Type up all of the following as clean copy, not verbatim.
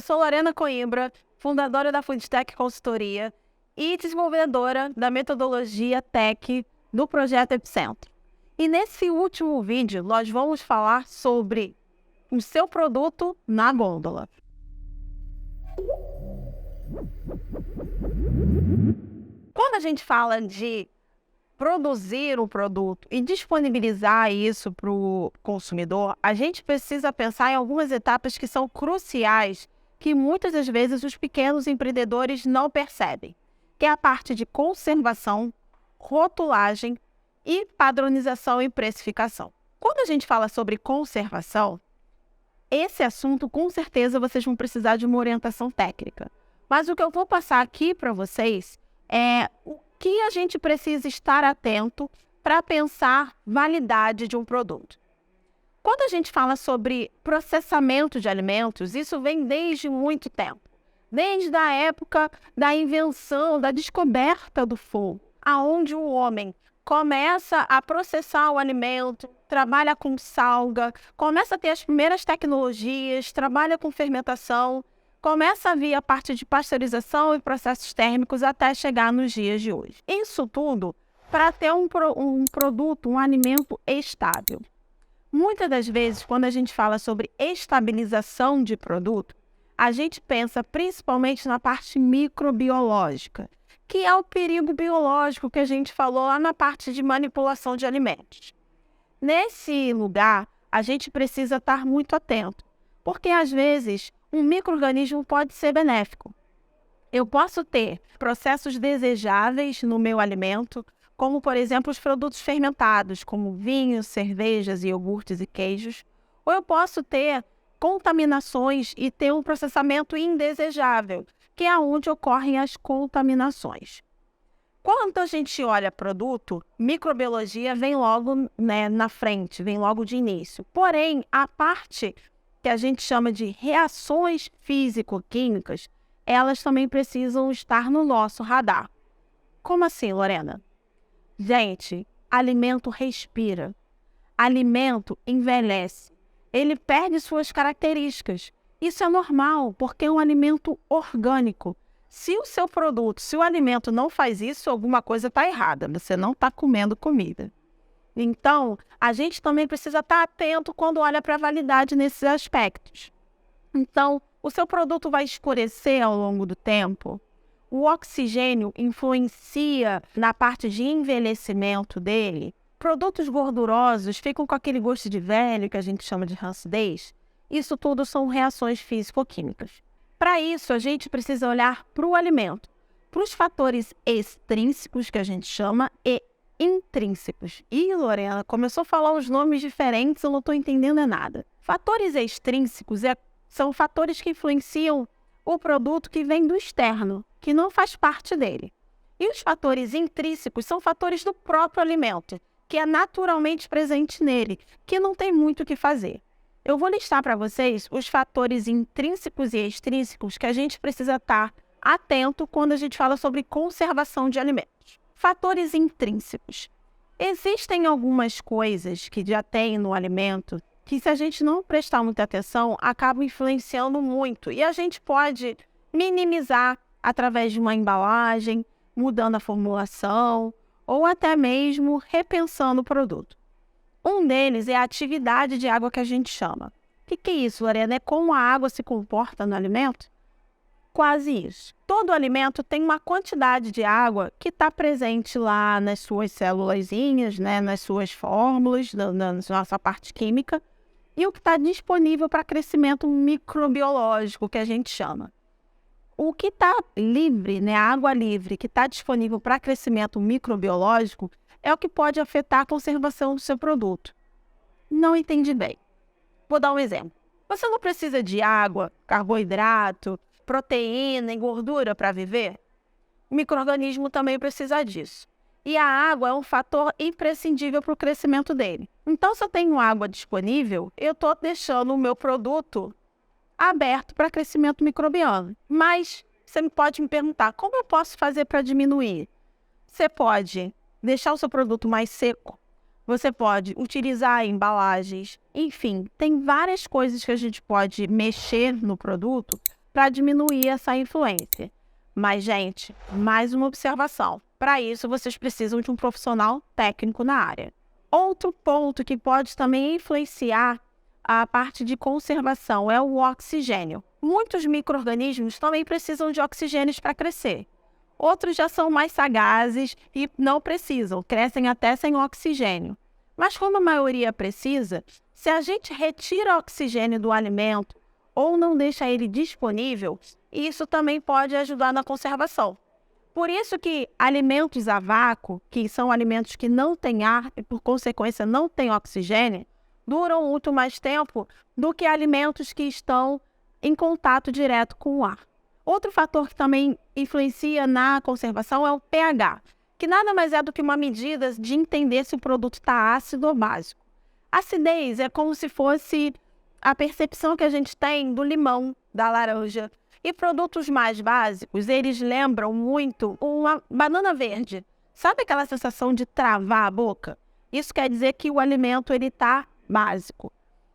Eu sou Lorena Coimbra, fundadora da Foodtech Consultoria e desenvolvedora da metodologia Tech do projeto Epicentro. E nesse último vídeo, nós vamos falar sobre o seu produto na gôndola. Quando a gente fala de produzir um produto e disponibilizar isso para o consumidor, a gente precisa pensar em algumas etapas que são cruciais, que muitas das vezes os pequenos empreendedores não percebem, que é a parte de conservação, rotulagem e padronização e precificação. Quando a gente fala sobre conservação, esse assunto, com certeza, vocês vão precisar de uma orientação técnica. Mas o que eu vou passar aqui para vocês é o que a gente precisa estar atento para pensar validade de um produto. Quando a gente fala sobre processamento de alimentos, isso vem desde muito tempo. Desde a época da invenção, da descoberta do fogo, aonde o homem começa a processar o alimento, trabalha com salga, começa a ter as primeiras tecnologias, trabalha com fermentação, começa a vir a parte de pasteurização e processos térmicos até chegar nos dias de hoje. Isso tudo para ter um produto, um alimento estável. Muitas das vezes, quando a gente fala sobre estabilização de produto, a gente pensa principalmente na parte microbiológica, que é o perigo biológico que a gente falou lá na parte de manipulação de alimentos. Nesse lugar, a gente precisa estar muito atento, porque às vezes um micro-organismo pode ser benéfico. Eu posso ter processos desejáveis no meu alimento, como, por exemplo, os produtos fermentados, como vinhos, cervejas, iogurtes e queijos, ou eu posso ter contaminações e ter um processamento indesejável, que é onde ocorrem as contaminações. Quando a gente olha produto, microbiologia vem logo na frente, vem logo de início. Porém, a parte que a gente chama de reações físico-químicas, elas também precisam estar no nosso radar. Como assim, Lorena? Gente, alimento respira, alimento envelhece, ele perde suas características. Isso é normal, porque é um alimento orgânico. Se o seu produto, se o alimento não faz isso, alguma coisa está errada, você não está comendo comida. Então, a gente também precisa estar atento quando olha para a validade nesses aspectos. Então, o seu produto vai escurecer ao longo do tempo? O oxigênio influencia na parte de envelhecimento dele? Produtos gordurosos ficam com aquele gosto de velho que a gente chama de rancidez? Isso tudo são reações físico-químicas. Para isso, a gente precisa olhar para o alimento, para os fatores extrínsecos, que a gente chama, e intrínsecos. Ih, Lorena, começou a falar uns nomes diferentes, eu não estou entendendo nada. Fatores extrínsecos são fatores que influenciam o produto que vem do externo, que não faz parte dele. E os fatores intrínsecos são fatores do próprio alimento, que é naturalmente presente nele, que não tem muito o que fazer. Eu vou listar para vocês os fatores intrínsecos e extrínsecos que a gente precisa estar atento quando a gente fala sobre conservação de alimentos. Fatores intrínsecos. Existem algumas coisas que já tem no alimento que, se a gente não prestar muita atenção, acabam influenciando muito. E a gente pode minimizar através de uma embalagem, mudando a formulação ou até mesmo repensando o produto. Um deles é a atividade de água que a gente chama. O que é isso, Lorena? É como a água se comporta no alimento? Quase isso. Todo alimento tem uma quantidade de água que está presente lá nas suas célulazinhas, nas suas fórmulas, na nossa parte química, e o que está disponível para crescimento microbiológico, que a gente chama. O que está livre, a água livre, que está disponível para crescimento microbiológico, é o que pode afetar a conservação do seu produto. Não entendi bem. Vou dar um exemplo. Você não precisa de água, carboidrato, proteína e gordura para viver? O micro-organismo também precisa disso. E a água é um fator imprescindível para o crescimento dele. Então, se eu tenho água disponível, eu estou deixando o meu produto aberto para crescimento microbiano. Mas você pode me perguntar, como eu posso fazer para diminuir? Você pode deixar o seu produto mais seco, você pode utilizar embalagens, enfim, tem várias coisas que a gente pode mexer no produto para diminuir essa influência. Mas, gente, mais uma observação. Para isso, vocês precisam de um profissional técnico na área. Outro ponto que pode também influenciar a parte de conservação é o oxigênio. Muitos micro-organismos também precisam de oxigênio para crescer. Outros já são mais sagazes e não precisam, crescem até sem oxigênio. Mas como a maioria precisa, se a gente retira o oxigênio do alimento ou não deixa ele disponível, isso também pode ajudar na conservação. Por isso que alimentos a vácuo, que são alimentos que não têm ar e por consequência não têm oxigênio, duram muito mais tempo do que alimentos que estão em contato direto com o ar. Outro fator que também influencia na conservação é o pH, que nada mais é do que uma medida de entender se o produto está ácido ou básico. Acidez é como se fosse a percepção que a gente tem do limão, da laranja. E produtos mais básicos, eles lembram muito uma banana verde. Sabe aquela sensação de travar a boca? Isso quer dizer que o alimento está básico.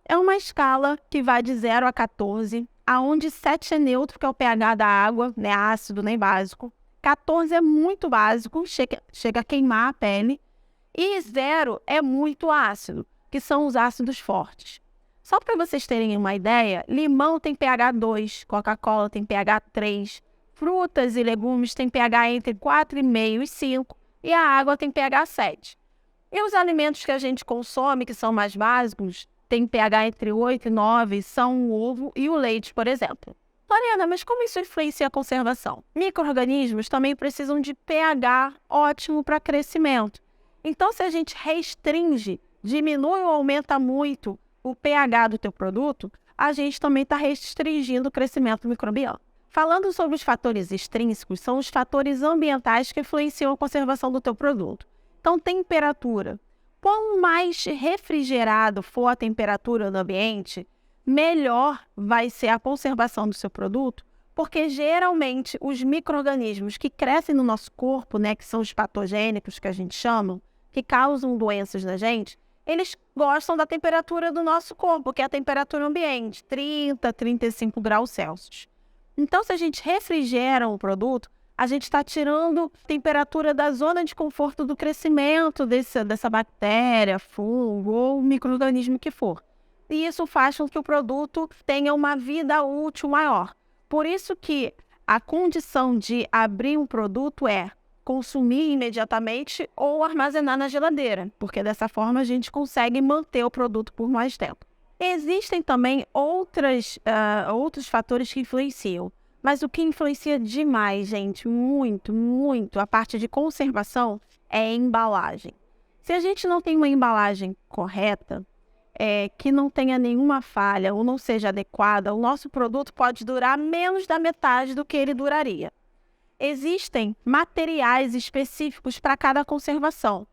É uma escala que vai de 0 a 14, onde 7 é neutro, que é o pH da água, não é ácido nem básico. 14 é muito básico, chega a queimar a pele. E 0 é muito ácido, que são os ácidos fortes. Só para vocês terem uma ideia, limão tem pH 2, Coca-Cola tem pH 3, frutas e legumes têm pH entre 4,5 e 5 e a água tem pH 7. E os alimentos que a gente consome, que são mais básicos, têm pH entre 8 e 9, são o ovo e o leite, por exemplo. Lorena, mas como isso influencia a conservação? Micro-organismos também precisam de pH ótimo para crescimento. Então, se a gente restringe, diminui ou aumenta muito o pH do teu produto, a gente também está restringindo o crescimento microbiano. Falando sobre os fatores extrínsecos, são os fatores ambientais que influenciam a conservação do teu produto. Então, temperatura. Quanto mais refrigerado for a temperatura do ambiente, melhor vai ser a conservação do seu produto, porque geralmente os micro-organismos que crescem no nosso corpo, né, que são os patogênicos que a gente chama, que causam doenças na gente, eles gostam da temperatura do nosso corpo, que é a temperatura ambiente, 30, 35 graus Celsius. Então, se a gente refrigera um produto, a gente está tirando temperatura da zona de conforto do crescimento dessa bactéria, fungo ou micro-organismo que for. E isso faz com que o produto tenha uma vida útil maior. Por isso que a condição de abrir um produto é consumir imediatamente ou armazenar na geladeira, porque dessa forma a gente consegue manter o produto por mais tempo. Existem também outros fatores que influenciam, mas o que influencia demais, gente, muito, muito, a parte de conservação é a embalagem. Se a gente não tem uma embalagem correta, que não tenha nenhuma falha ou não seja adequada, o nosso produto pode durar menos da metade do que ele duraria. Existem materiais específicos para cada conservação.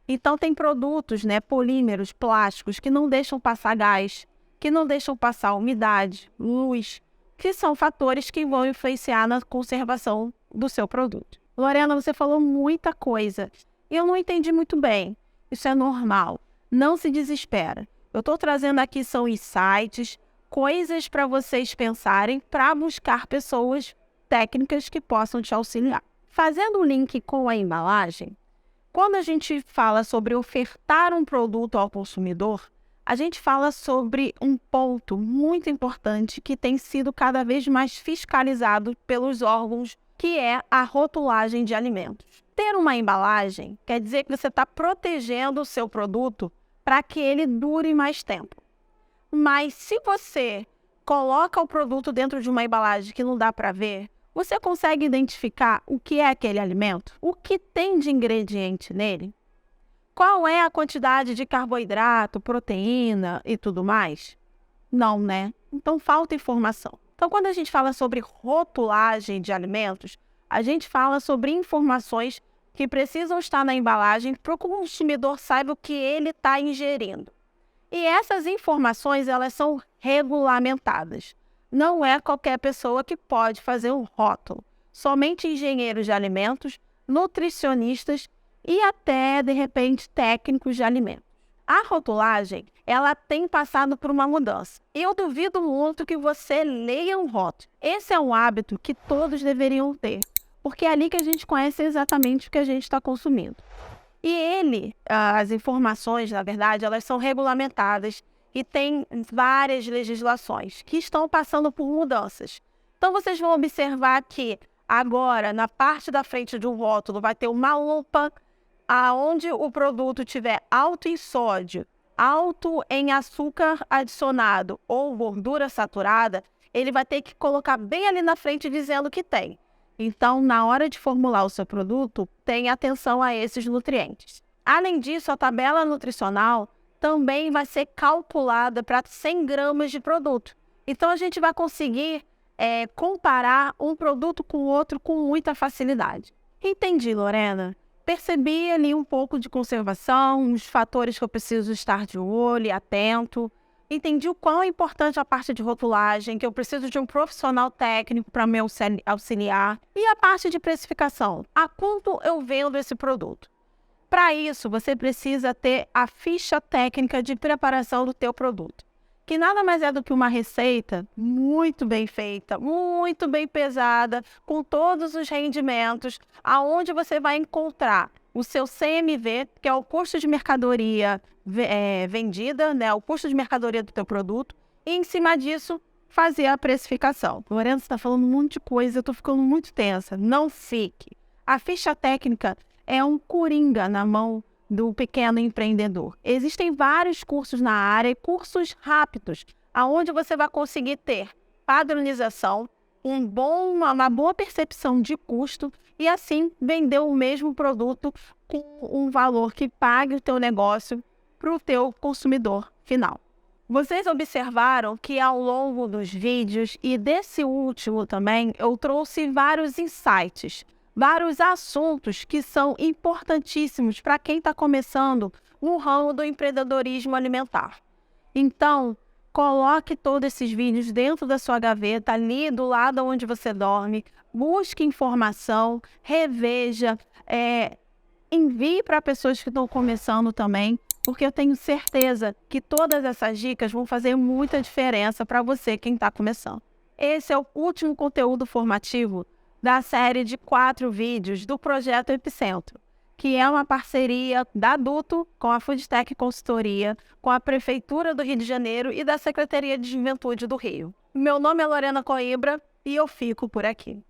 Então, tem produtos, polímeros, plásticos, que não deixam passar gás, que não deixam passar umidade, luz, que são fatores que vão influenciar na conservação do seu produto. Lorena, você falou muita coisa e eu não entendi muito bem. Isso é normal. Não se desespera. Eu estou trazendo aqui são insights, coisas para vocês pensarem, para buscar pessoas técnicas que possam te auxiliar. Fazendo um link com a embalagem, quando a gente fala sobre ofertar um produto ao consumidor, a gente fala sobre um ponto muito importante que tem sido cada vez mais fiscalizado pelos órgãos, que é a rotulagem de alimentos. Ter uma embalagem quer dizer que você está protegendo o seu produto para que ele dure mais tempo. Mas se você coloca o produto dentro de uma embalagem que não dá para ver, você consegue identificar o que é aquele alimento? O que tem de ingrediente nele? Qual é a quantidade de carboidrato, proteína e tudo mais? Não, né? Então falta informação. Então, quando a gente fala sobre rotulagem de alimentos, a gente fala sobre informações que precisam estar na embalagem para que o consumidor saiba o que ele está ingerindo. E essas informações, elas são regulamentadas. Não é qualquer pessoa que pode fazer um rótulo. Somente engenheiros de alimentos, nutricionistas e até, de repente, técnicos de alimentos. A rotulagem, ela tem passado por uma mudança. Eu duvido muito que você leia um rótulo. Esse é um hábito que todos deveriam ter, porque é ali que a gente conhece exatamente o que a gente está consumindo. E as informações, na verdade, elas são regulamentadas e tem várias legislações que estão passando por mudanças. Então, vocês vão observar que agora, na parte da frente de um rótulo, vai ter uma lupa aonde o produto tiver alto em sódio, alto em açúcar adicionado ou gordura saturada, ele vai ter que colocar bem ali na frente dizendo que tem. Então, na hora de formular o seu produto, tenha atenção a esses nutrientes. Além disso, a tabela nutricional também vai ser calculada para 100 gramas de produto. Então, a gente vai conseguir comparar um produto com o outro com muita facilidade. Entendi, Lorena. Percebi ali um pouco de conservação, os fatores que eu preciso estar de olho e atento. Entendi o quão é importante a parte de rotulagem, que eu preciso de um profissional técnico para me auxiliar. E a parte de precificação, a quanto eu vendo esse produto. Para isso, você precisa ter a ficha técnica de preparação do teu produto, que nada mais é do que uma receita muito bem feita, muito bem pesada, com todos os rendimentos, aonde você vai encontrar o seu CMV, que é o custo de mercadoria vendida, né, o custo de mercadoria do teu produto, e em cima disso fazer a precificação. Lorena, você está falando um monte de coisa, eu estou ficando muito tensa. Não fique. A ficha técnica é um coringa na mão do pequeno empreendedor. Existem vários cursos na área, cursos rápidos, aonde você vai conseguir ter padronização, uma boa percepção de custo e assim vender o mesmo produto com um valor que pague o teu negócio para o teu consumidor final. Vocês observaram que ao longo dos vídeos e desse último também, eu trouxe vários insights, vários assuntos que são importantíssimos para quem está começando no ramo do empreendedorismo alimentar. Então, coloque todos esses vídeos dentro da sua gaveta, ali do lado onde você dorme, busque informação, reveja, envie para pessoas que estão começando também, porque eu tenho certeza que todas essas dicas vão fazer muita diferença para você, quem está começando. Esse é o último conteúdo formativo da série de 4 vídeos do Projeto Epicentro, que é uma parceria da Duto com a Foodtech Consultoria, com a Prefeitura do Rio de Janeiro e da Secretaria de Juventude do Rio. Meu nome é Lorena Coimbra e eu fico por aqui.